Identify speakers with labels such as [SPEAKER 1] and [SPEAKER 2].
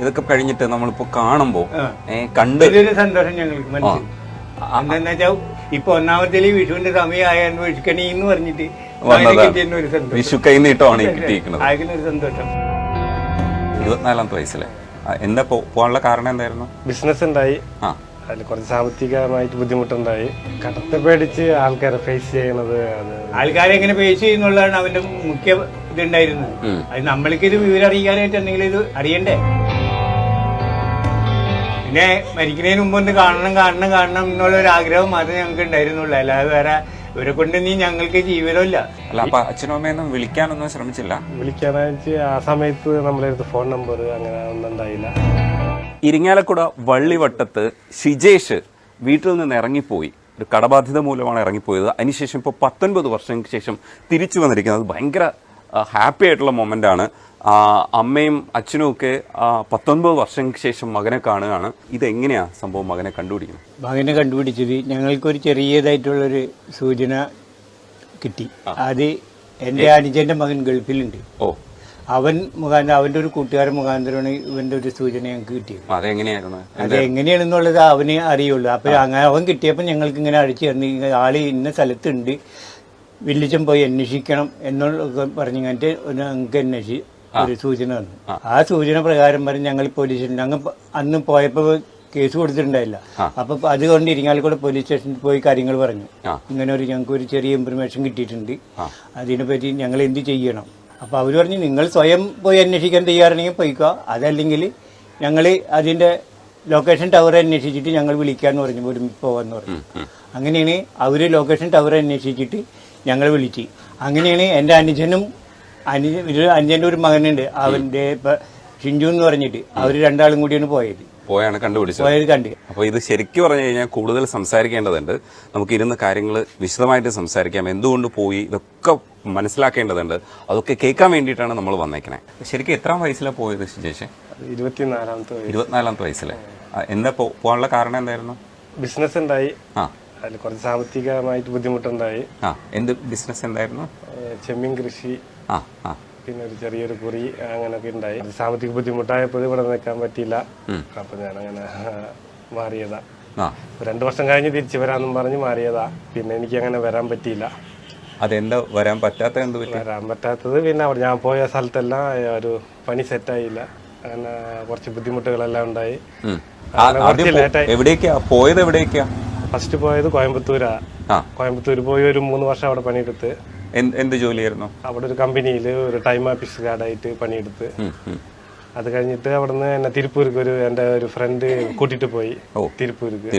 [SPEAKER 1] ഇതൊക്കെ കഴിഞ്ഞിട്ട് നമ്മളിപ്പോ കാണുമ്പോ കണ്ട്
[SPEAKER 2] സന്തോഷം ഞങ്ങൾക്ക് മനസ്സിൽ എന്താന്ന് വെച്ചാൽ ഇപ്പൊ ഒന്നാമത്തെ വിഷുവിന്റെ സമയമായെന്ന് വിഷുക്കണി എന്ന് പറഞ്ഞിട്ട്
[SPEAKER 1] വിഷു കൈനീട്ടമാണ് കിട്ടിയിരിക്കുന്നത്.
[SPEAKER 2] ഒരു സന്തോഷം.
[SPEAKER 1] 24ാമത്തെ വയസ്സിലെ എന്താ പോകാനുള്ള കാരണം എന്തായിരുന്നു?
[SPEAKER 3] ബിസിനസ് ഉണ്ടായി, അതിൽ കുറച്ച് സാമ്പത്തികമായിട്ട് ബുദ്ധിമുട്ടുണ്ടായി. കടത്തെ പേടിച്ച് ആൾക്കാരെ ഫേസ് ചെയ്യണത്,
[SPEAKER 2] ആൾക്കാരെ എങ്ങനെ ഫേസ് ചെയ്യുന്നുള്ളതാണ് അവന്റെ മുഖ്യ ഇതുണ്ടായിരുന്നത്. അത് നമ്മൾക്ക് ഇത് വിവരം അറിയിക്കാനായിട്ട് എന്തെങ്കിലും ഇത് അറിയണ്ടേ. പിന്നെ മരിക്കുന്നതിന് മുമ്പ് ഒന്ന് കാണണം എന്നുള്ള ഒരു ആഗ്രഹം മാത്രമേ ഞങ്ങൾക്ക് ഉണ്ടായിരുന്നുള്ളൂ. അല്ലാതെ വേറെ ഇവരെ കൊണ്ട് നീ ഞങ്ങൾക്ക് ജീവിതമില്ല.
[SPEAKER 1] അല്ല, അപ്പൊ അച്ഛനും അമ്മയൊന്നും വിളിക്കാനൊന്നും ശ്രമിച്ചില്ല?
[SPEAKER 3] വിളിക്കാനായിട്ട് ആ സമയത്ത് നമ്മളെ ഫോൺ നമ്പർ അങ്ങനെ ഒന്നും ഉണ്ടായില്ല.
[SPEAKER 1] ഇരിങ്ങാലക്കുട വള്ളിവട്ടത്ത് ഷിജേഷ് വീട്ടിൽ നിന്ന് ഇറങ്ങിപ്പോയി. ഒരു കടബാധ്യത മൂലമാണ് ഇറങ്ങിപ്പോയത്. അതിനുശേഷം ഇപ്പോൾ 19 വർഷങ്ങൾക്ക് ശേഷം തിരിച്ചു വന്നിരിക്കുന്നത്. ഭയങ്കര ഹാപ്പി ആയിട്ടുള്ള മൊമെൻ്റാണ്. അമ്മയും അച്ഛനും ഒക്കെ 19 വർഷങ്ങൾക്ക് ശേഷം മകനെ കാണുകയാണ്. ഇതെങ്ങനെയാ സംഭവം മകനെ കണ്ടുപിടിക്കുന്നത്?
[SPEAKER 2] മകനെ കണ്ടുപിടിച്ചത് ഞങ്ങൾക്കൊരു ചെറിയതായിട്ടുള്ളൊരു സൂചന കിട്ടി. അത് എൻ്റെ അനുജന്റെ മകൻ ഗൾഫിലുണ്ട്. അവൻ മുഖാന്തരം, അവന്റെ ഒരു കൂട്ടുകാരൻ മുഖാന്തരമാണ് ഇവന്റെ ഒരു സൂചന ഞങ്ങൾക്ക് കിട്ടിയത്.
[SPEAKER 1] അതെങ്ങനെയായിരുന്നു?
[SPEAKER 2] അതെങ്ങനെയാണെന്നുള്ളത് അവന് അറിയുള്ളൂ. അപ്പൊ അങ്ങനെ അവൻ കിട്ടിയപ്പോൾ ഞങ്ങൾക്ക് ഇങ്ങനെ അടിച്ചു തന്നു, ആള് ഇന്ന സ്ഥലത്തുണ്ട്, വില്ലിച്ചൻ പോയി അന്വേഷിക്കണം എന്നുള്ള പറഞ്ഞിട്ട് ഞങ്ങൾക്ക് ഒരു സൂചന തന്നു. ആ സൂചന പ്രകാരം പറഞ്ഞ് ഞങ്ങൾ പോലീസ് സ്റ്റേഷൻ, ഞങ്ങൾ അന്ന് പോയപ്പോൾ കേസ് കൊടുത്തിട്ടുണ്ടായില്ല. അപ്പൊ അതുകൊണ്ട് ഇരിങ്ങാലക്കുട പോലീസ് സ്റ്റേഷനിൽ പോയി കാര്യങ്ങൾ പറഞ്ഞു. ഇങ്ങനെ ഞങ്ങൾക്ക് ഒരു ചെറിയ ഇൻഫർമേഷൻ കിട്ടിയിട്ടുണ്ട്, അതിനെപ്പറ്റി ഞങ്ങൾ എന്ത് ചെയ്യണം. അപ്പൊ അവര് പറഞ്ഞു, നിങ്ങൾ സ്വയം പോയി അന്വേഷിക്കാൻ തയ്യാറാണെങ്കിൽ പോയിക്കോ, അതല്ലെങ്കിൽ ഞങ്ങൾ അതിന്റെ ലൊക്കേഷൻ ടവർ അന്വേഷിച്ചിട്ട് ഞങ്ങൾ വിളിക്കാന്ന് പറഞ്ഞു, ഒരുമിച്ച് പോവാന്ന് പറഞ്ഞു. അങ്ങനെയാണ് അവര് ലൊക്കേഷൻ ടവർ അന്വേഷിച്ചിട്ട് ഞങ്ങൾ വിളിച്ച്. അങ്ങനെയാണ് എൻ്റെ അനുജനും അനുജന്റെ ഒരു മകനുണ്ട്, അവന്റെ ഷിഞ്ചു എന്ന് പറഞ്ഞിട്ട്, അവര് രണ്ടാളും കൂടിയാണ് പോയാണ് കണ്ടുപിടിച്ചത്.
[SPEAKER 1] അപ്പൊ ഇത് ശരിക്കും പറഞ്ഞു കഴിഞ്ഞാൽ കൂടുതൽ സംസാരിക്കേണ്ടതുണ്ട്. നമുക്ക് ഇരുന്ന് കാര്യങ്ങൾ വിശദമായിട്ട് സംസാരിക്കാം. എന്തുകൊണ്ട് പോയി ഇതൊക്കെ മനസ്സിലാക്കേണ്ടതുണ്ട്. അതൊക്കെ കേൾക്കാൻ വേണ്ടിയിട്ടാണ് നമ്മൾ വന്നേക്കണേ. ശരിക്കും എത്രാം വയസ്സിലാണ് പോയത് ഷിജേഷ്?
[SPEAKER 3] 24ാമത്തെ
[SPEAKER 1] വയസ്സിലെ. എന്താ പോകാനുള്ള കാരണം എന്തായിരുന്നു?
[SPEAKER 3] ബിസിനസ് ഉണ്ടായി, അതിൽ കുറച്ച് സാമ്പത്തികമായിട്ട് ബുദ്ധിമുട്ടുണ്ടായി.
[SPEAKER 1] എന്ത് ബിസിനസ് എന്തായിരുന്നു?
[SPEAKER 3] ചെമ്മീൻ കൃഷി, പിന്നെ ഒരു ചെറിയൊരു കുറി അങ്ങനെയൊക്കെ ഉണ്ടായി. സാമ്പത്തിക ബുദ്ധിമുട്ടായപ്പോൾ ഇവിടെ നിൽക്കാൻ പറ്റിയില്ല. അപ്പൊ ഞാൻ അങ്ങനെ മാറിയതാ. 2 വർഷം കഴിഞ്ഞ് തിരിച്ചു വരാന്നും പറഞ്ഞ് മാറിയതാ. പിന്നെ എനിക്ക് അങ്ങനെ വരാൻ പറ്റിയില്ല.
[SPEAKER 1] അതെന്താ വരാൻ പറ്റാത്തത്?
[SPEAKER 3] വരാൻ പറ്റാത്തത് പിന്നെ അവിടെ ഞാൻ പോയ സ്ഥലത്തെല്ലാം ഒരു പണി സെറ്റായില്ല. അങ്ങനെ കുറച്ച് ബുദ്ധിമുട്ടുകളെല്ലാം ഉണ്ടായി.
[SPEAKER 1] എവിടേക്കാ പോയത്? എവിടേക്കാ
[SPEAKER 3] ഫസ്റ്റ് പോയത്? കോയമ്പത്തൂരാ. കോയമ്പത്തൂർ പോയി ഒരു 3 വർഷം അവിടെ പണിയെടുത്ത്.
[SPEAKER 1] എന്ത് ജോലിയായിരുന്നു?
[SPEAKER 3] അവിടെ ഒരു കമ്പനിയിൽ ഒരു ടൈം ഓഫീസ് ഗാർഡായിട്ട് പണിയെടുത്ത്. അത് കഴിഞ്ഞിട്ട് അവിടുന്ന് എന്നെ തിരുപ്പൂർക്ക് എൻ്റെ ഒരു ഫ്രണ്ട് കൂട്ടിട്ട് പോയി. തിരുപ്പൂർക്ക്